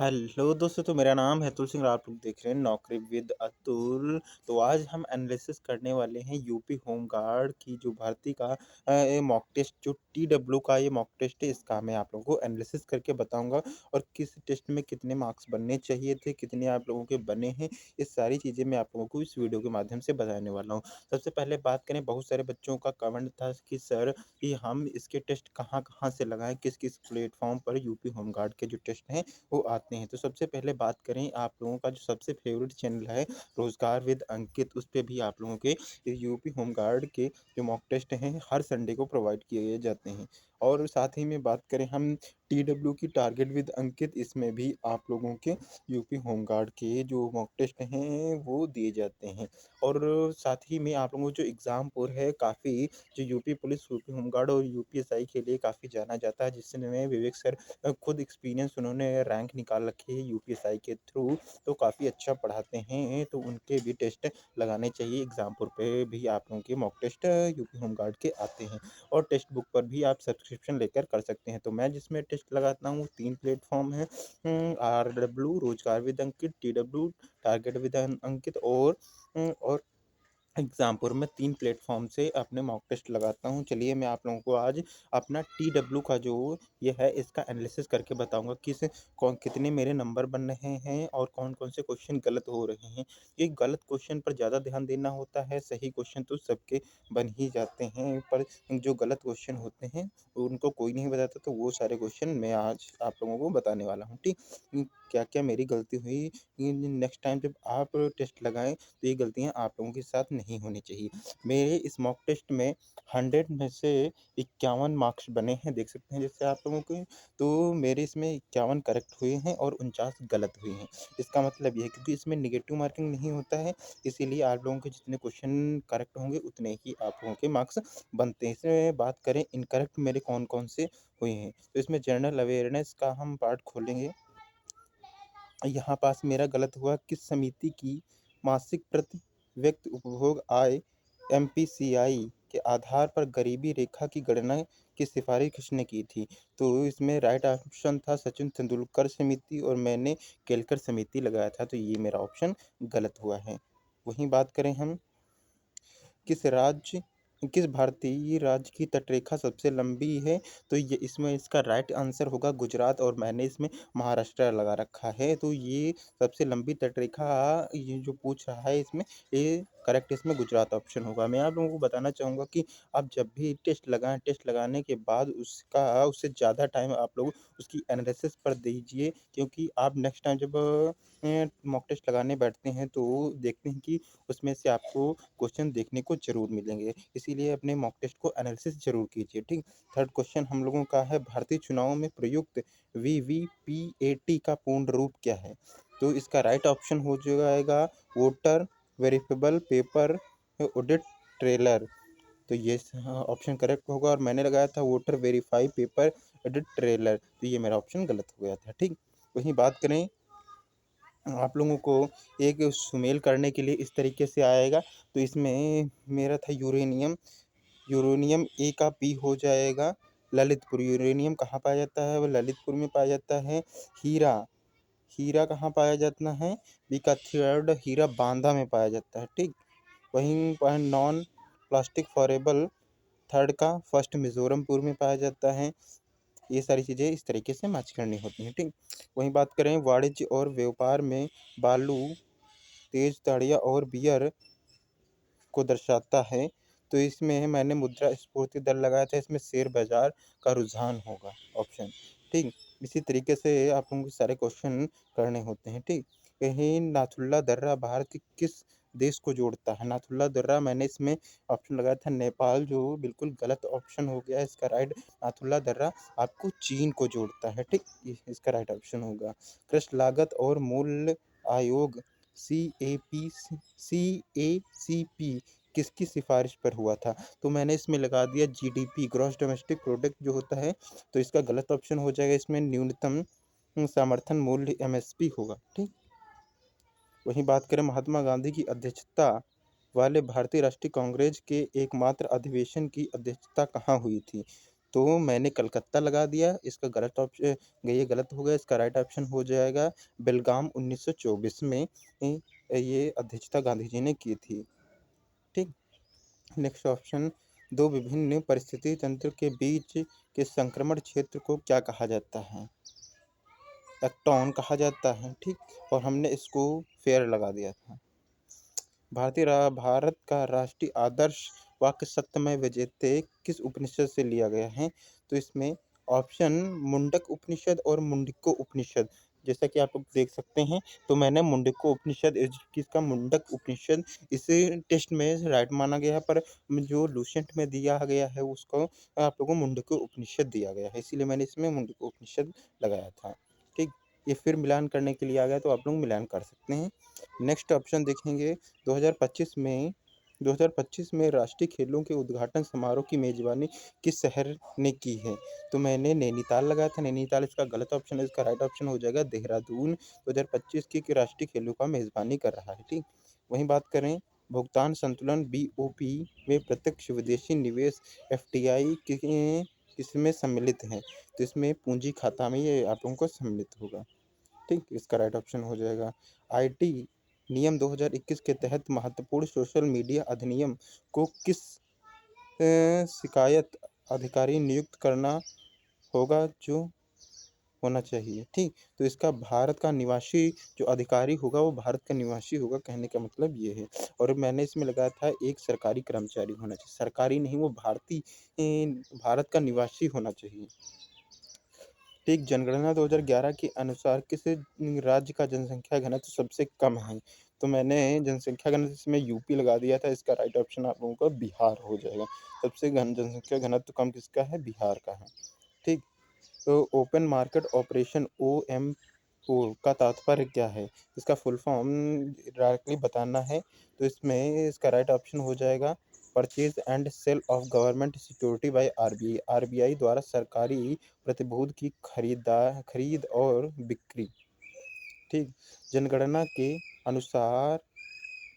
Hello दोस्तों, तो मेरा नाम है अतुल सिंह और आप लोग देख रहे हैं नौकरी विद अतुल। तो आज हम एनालिसिस करने वाले हैं यूपी होमगार्ड की जो भर्ती का ये मॉक टेस्ट जो टीडब्ल्यू का ये मॉक टेस्ट है, इसका मैं आप लोगों को एनालिसिस करके बताऊंगा और किस टेस्ट में कितने मार्क्स बनने चाहिए थे, कितने आप लोगों के बने हैं। ये सारी चीज़ें मैं आप लोगों को इस वीडियो के माध्यम से बताने वाला हूँ। सबसे पहले बात करें, बहुत सारे बच्चों का कमेंट था कि सर कि हम इसके टेस्ट कहाँ कहाँ से लगाएं, किस किस प्लेटफॉर्म पर यूपी होमगार्ड के जो टेस्ट हैं वो आते हैं। तो सबसे पहले बात करें, आप लोगों का जो सबसे फेवरेट चैनल है रोजगार विद अंकित, उस पे भी आप लोगों के यूपी होमगार्ड के जो मॉक टेस्ट हैं हर संडे को प्रोवाइड किए जाते हैं। और साथ ही में बात करें हम टीडब्ल्यू की टारगेट विद अंकित, इसमें भी आप लोगों के यूपी होमगार्ड के जो मॉक टेस्ट हैं वो दिए जाते हैं। और साथ ही में आप लोगों को जो एग्ज़ामपुर है, काफ़ी जो यूपी पुलिस, यूपी होमगार्ड और यूपीएसआई के लिए काफ़ी जाना जाता है, जिसमें विवेक सर खुद एक्सपीरियंस, उन्होंने रैंक निकाल रखी है यूपीएसआई के थ्रू, तो काफ़ी अच्छा पढ़ाते हैं। तो उनके भी टेस्ट लगाने चाहिए। एग्जामपुर पे भी आप लोगों के मॉक टेस्ट यूपी होमगार्ड के आते हैं और टेक्स्ट बुक पर भी आप सब्सक्रिप्शन लेकर कर सकते हैं। तो मैं जिसमें टेस्ट लगाता हूँ 3 प्लेटफॉर्म है, RW, Rojgar with Ankit, TW target with Ankit और एग्जामपुर में 3 प्लेटफॉर्म से अपने मॉक टेस्ट लगाता हूँ। चलिए मैं आप लोगों को आज अपना टीडब्ल्यू का जो ये है इसका एनालिसिस करके बताऊंगा, कौन कितने मेरे नंबर बन रहे हैं और कौन कौन से क्वेश्चन गलत हो रहे हैं। ये गलत क्वेश्चन पर ज़्यादा ध्यान देना होता है, सही क्वेश्चन तो सबके बन ही जाते हैं, पर जो गलत क्वेश्चन होते हैं उनको कोई नहीं बताता। तो वो सारे क्वेश्चन मैं आज आप लोगों को बताने वाला हूँ, ठीक। क्या क्या मेरी गलती हुई, नेक्स्ट टाइम जब आप टेस्ट लगाएं तो ये गलतियाँ आप लोगों के साथ नहीं होनी चाहिए। मेरे इस मॉक टेस्ट में 100 में से 51 मार्क्स बने हैं, देख सकते हैं जैसे आप लोगों के। तो मेरे इसमें 51 करेक्ट हुए हैं और 49 गलत हुए हैं। इसका मतलब ये है क्योंकि इसमें नेगेटिव मार्किंग नहीं होता है, इसीलिए आप लोगों के जितने क्वेश्चन करेक्ट होंगे उतने ही आप लोगों के मार्क्स बनते हैं। इसमें बात करें इनकरेक्ट मेरे कौन कौन से हुए हैं, तो इसमें जनरल अवेयरनेस का हम पार्ट खोलेंगे। यहाँ पास मेरा गलत हुआ, किस समिति की मासिक प्रति व्यक्ति उपभोग आय एमपीसीआई के आधार पर गरीबी रेखा की गणना की सिफारिश किसने की थी। तो इसमें राइट ऑप्शन था सचिन तेंदुलकर समिति और मैंने केलकर समिति लगाया था, तो ये मेरा ऑप्शन गलत हुआ है। वहीं बात करें हम, किस राज्य किस भारतीय राज्य की तटरेखा सबसे लंबी है, तो ये इसमें इसका राइट आंसर होगा गुजरात और मैंने इसमें महाराष्ट्र लगा रखा है। तो ये सबसे लंबी तटरेखा ये जो पूछ रहा है इसमें, ये करेक्ट इसमें गुजरात ऑप्शन होगा। मैं आप लोगों को बताना चाहूँगा कि आप जब भी टेस्ट लगाएं, टेस्ट लगाने के बाद उससे ज़्यादा टाइम आप लोग उसकी एनालिसिस पर दीजिए, क्योंकि आप नेक्स्ट टाइम जब मॉक टेस्ट लगाने बैठते हैं तो देखते हैं कि उसमें से आपको क्वेश्चन देखने को ज़रूर मिलेंगे, इसीलिए अपने मॉक टेस्ट को एनालिसिस ज़रूर कीजिए, ठीक। थर्ड क्वेश्चन हम लोगों का है, भारतीय चुनाव में प्रयुक्त वीवीपीएटी का पूर्ण रूप क्या है। तो इसका राइट ऑप्शन हो जाएगा वोटर वेरिफिकेबल पेपर ऑडिट ट्रेलर। तो ये ऑप्शन करेक्ट होगा और मैंने लगाया था voter verify paper edit trailer, तो ये मेरा ऑप्शन गलत हो गया था, ठीक। वहीं बात करें, आप लोगों को एक सुमेल करने के लिए इस तरीके से आएगा। तो इसमें मेरा था यूरेनियम, यूरेनियम ए का बी हो जाएगा ललितपुर। यूरेनियम कहाँ पाया जाता है, वो ललितपुर में पाया जाता है। हीरा, हीरा कहाँ पाया जाता है, बी का थर्ड हीरा बांदा में पाया जाता है, ठीक। वहीं पर नॉन प्लास्टिक फॉरेबल थर्ड का फर्स्ट मिजोरमपुर में पाया जाता है। ये सारी चीज़ें इस तरीके से मैच करनी होती हैं, ठीक। वहीं बात करें वाणिज्य और व्यापार में, बालू तेज ताड़िया और बियर को दर्शाता है, तो इसमें मैंने मुद्रा स्फूर्ति दर लगाया था, इसमें शेयर बाजार का रुझान होगा ऑप्शन, ठीक। इसी तरीके से आप लोगों को सारे क्वेश्चन करने होते हैं, ठीक। कहीं नाथुल्ला दर्रा भारत के किस देश को जोड़ता है। नाथुल्ला दर्रा मैंने इसमें ऑप्शन लगाया था नेपाल, जो बिल्कुल गलत ऑप्शन हो गया। इसका राइट, नाथुल्ला दर्रा आपको चीन को जोड़ता है, ठीक। इसका राइट ऑप्शन होगा। कृषि लागत और मूल्य आयोग CACP किसकी सिफारिश पर हुआ था। तो मैंने इसमें लगा दिया GDP, ग्रॉस डोमेस्टिक प्रोडक्ट जो होता है, तो इसका गलत ऑप्शन हो जाएगा। इसमें न्यूनतम समर्थन मूल्य MSP होगा, ठीक। वहीं बात करें महात्मा गांधी की अध्यक्षता वाले भारतीय राष्ट्रीय कांग्रेस के एकमात्र अधिवेशन की अध्यक्षता कहाँ हुई थी। तो मैंने कलकत्ता लगा दिया, इसका गलत ऑप्शन ये गलत हो गया, इसका राइट ऑप्शन हो जाएगा बेलगाम 1924 में ये अध्यक्षता गांधी जी ने की थी। ठीक। नेक्स्ट ऑप्शन, दो विभिन्न परिस्थिति तंत्र के बीच के संक्रमण क्षेत्र को क्या कहा जाता है? एक्टॉन कहा जाता है। ठीक। और हमने इसको फेयर लगा दिया था। भारत का राष्ट्रीय आदर्श वाक्य सत्यमेव विजयते किस उपनिषद से लिया गया है? तो इसमें ऑप्शन मुंडक उपनिषद और मुंडिको उपनिषद, जैसा कि आप लोग देख सकते हैं, तो मैंने मुंडिको उपनिषद किसका मुंडक उपनिषद इसे टेस्ट में राइट माना गया है, पर जो लूसेंट में दिया गया है उसको आप लोगों को मुंडिको उपनिषद दिया गया है, इसीलिए मैंने इसमें मुंडिको उपनिषद लगाया था। ठीक। ये फिर मिलान करने के लिए आ गया, तो आप लोग मिलान कर सकते हैं। नेक्स्ट ऑप्शन देखेंगे, 2025 में राष्ट्रीय खेलों के उद्घाटन समारोह की मेजबानी किस शहर ने की है? तो मैंने नैनीताल लगाया था, नैनीताल इसका गलत ऑप्शन है, इसका राइट ऑप्शन हो जाएगा देहरादून। 2025 की राष्ट्रीय खेलों का मेजबानी कर रहा है। ठीक। वहीं बात करें भुगतान संतुलन बीओपी में प्रत्यक्ष विदेशी निवेश एफडीआई किसमें सम्मिलित है? तो इसमें पूंजी खाता में ये आप लोगों को सम्मिलित होगा। ठीक। इसका राइट ऑप्शन हो जाएगा आईटी नियम 2021 के तहत महत्वपूर्ण सोशल मीडिया अधिनियम को किस शिकायत अधिकारी नियुक्त करना होगा जो होना चाहिए? ठीक। तो इसका भारत का निवासी जो अधिकारी होगा वो भारत का निवासी होगा, कहने का मतलब ये है। और मैंने इसमें लगाया था एक सरकारी कर्मचारी होना चाहिए, सरकारी नहीं, वो भारत का निवासी होना चाहिए। ठीक। जनगणना 2011 के अनुसार किस राज्य का जनसंख्या घनत्व सबसे कम है? तो मैंने जनसंख्या घनत्व इसमें यूपी लगा दिया था, इसका राइट ऑप्शन आप लोगों का बिहार हो जाएगा। सबसे जनसंख्या घनत्व कम किसका है? बिहार का है। ठीक। तो ओपन मार्केट ऑपरेशन OMO का तात्पर्य क्या है? इसका फुल फॉर्म डायरेक्टली बताना है, तो इसमें इसका राइट ऑप्शन हो जाएगा purchase and sale of government security by RBI, RBI द्वारा सरकारी प्रतिभूति की खरीद और बिक्री। ठीक। जनगणना के अनुसार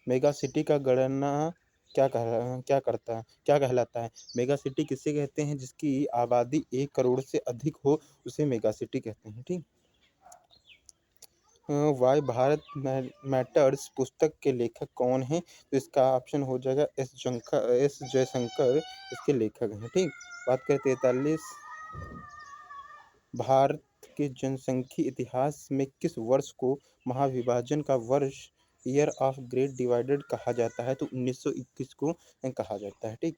मेगा सिटी का गणना क्या कहलाता है? मेगा सिटी किसे कहते हैं? जिसकी आबादी 1 करोड़ से अधिक हो उसे मेगा सिटी कहते हैं। ठीक। वाई भारत मैटर्स पुस्तक के लेखक कौन हैं? तो इसका ऑप्शन हो जाएगा एस जयशंकर इसके लेखक हैं। ठीक। बात करें 43, भारत के जनसांख्यिकी इतिहास में किस वर्ष को महाविभाजन का वर्ष ईयर ऑफ ग्रेट डिवाइडेड कहा जाता है? तो 1921 को कहा जाता है। ठीक।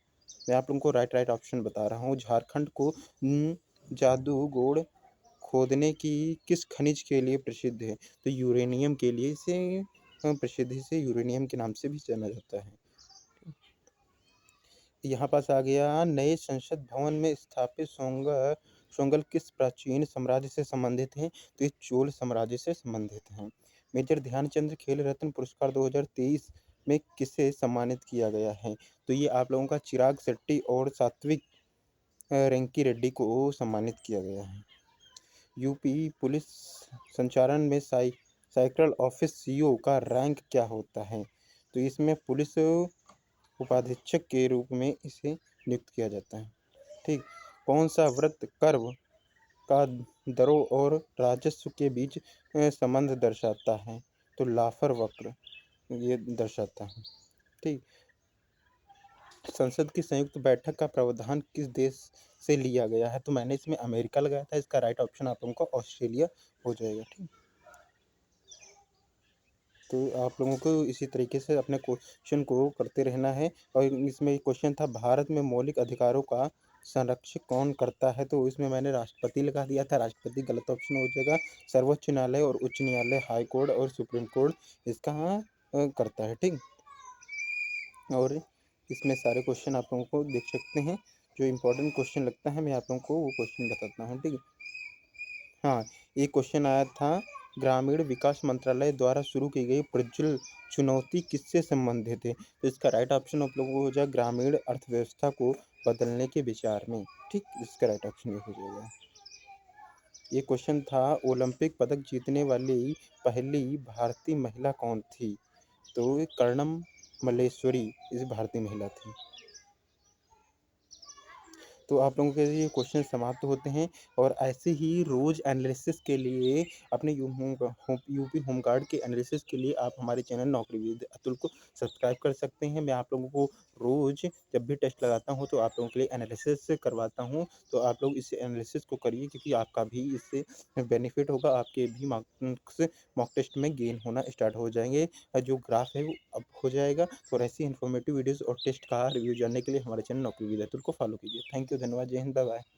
मैं आप लोगों को राइट ऑप्शन बता रहा हूँ। झारखंड को जादूगोड़ खोदने की किस खनिज के लिए प्रसिद्ध है? तो यूरेनियम के लिए इसे प्रसिद्ध, इसे यूरेनियम के नाम से भी जाना जाता है। यहाँ पास आ गया, नए संसद भवन में स्थापित सोंगल किस प्राचीन साम्राज्य से संबंधित हैं? तो ये चोल साम्राज्य से संबंधित हैं। मेजर ध्यानचंद खेल रत्न पुरस्कार 2023 में किसे सम्मानित किया गया है? तो ये आप लोगों का चिराग शेट्टी और सात्विक रेंकी रेड्डी को सम्मानित किया गया है। यूपी पुलिस संचालन में साइकिल ऑफिस सीओ का रैंक क्या होता है? तो इसमें पुलिस उपाधीक्षक के रूप में इसे नियुक्त किया जाता है। ठीक। कौन सा वृत्त कर का दरों और राजस्व के बीच संबंध दर्शाता है? तो लाफर वक्र ये दर्शाता है। ठीक। संसद की संयुक्त बैठक का प्रावधान किस देश से लिया गया है? तो मैंने इसमें अमेरिका लगाया था, इसका राइट ऑप्शन आप लोगों को ऑस्ट्रेलिया हो जाएगा। ठीक। तो आप लोगों को इसी तरीके से अपने क्वेश्चन को करते रहना है। और इसमें क्वेश्चन था भारत में मौलिक अधिकारों का संरक्षण कौन करता है? तो इसमें मैंने राष्ट्रपति लगा दिया था, राष्ट्रपति गलत ऑप्शन हो जाएगा। सर्वोच्च न्यायालय और उच्च न्यायालय, हाई कोर्ट और सुप्रीम कोर्ट इसका करता है। ठीक। और इसमें सारे क्वेश्चन आप लोगों को देख सकते हैं, जो इम्पोर्टेंट क्वेश्चन लगता है मैं आप लोगों को वो क्वेश्चन बताता हूँ। ठीक है। हाँ, एक क्वेश्चन आया था, ग्रामीण विकास मंत्रालय द्वारा शुरू की गई प्रज्वल चुनौती किससे संबंधित है? तो इसका राइट ऑप्शन आप लोगों को हो जाएगा ग्रामीण अर्थव्यवस्था को बदलने के विचार में। ठीक। इसका राइट ऑप्शन ये हो जाएगा। ये क्वेश्चन था, ओलंपिक पदक जीतने वाली पहली भारतीय महिला कौन थी? तो कर्णम मल्लेश्वरी इस भारतीय महिला थी। तो आप लोगों के ये क्वेश्चन समाप्त होते हैं और ऐसे ही रोज़ एनालिसिस के लिए अपने यूपी होमगार्ड के एनालिसिस के लिए आप हमारे चैनल नौकरी विद अतुल को सब्सक्राइब कर सकते हैं। मैं आप लोगों को रोज़ जब भी टेस्ट लगाता हूँ तो आप लोगों के लिए एनालिसिस करवाता हूँ। तो आप लोग इस एनालिसिस को करिए क्योंकि आपका भी इससे बेनिफिट होगा। आपके भी मार्क्स मॉक टेस्ट में गेन होना स्टार्ट हो जाएँगे। जो ग्राफ है वो अप हो जाएगा। और ऐसी इन्फॉर्मेटिव वीडियोज़ और टेस्ट का रिव्यू जानने के लिए हमारे चैनल नौकरी विद अतुल को फॉलो कीजिए। थैंक यू, धन्यवाद, जय हिंद, बाय बाय।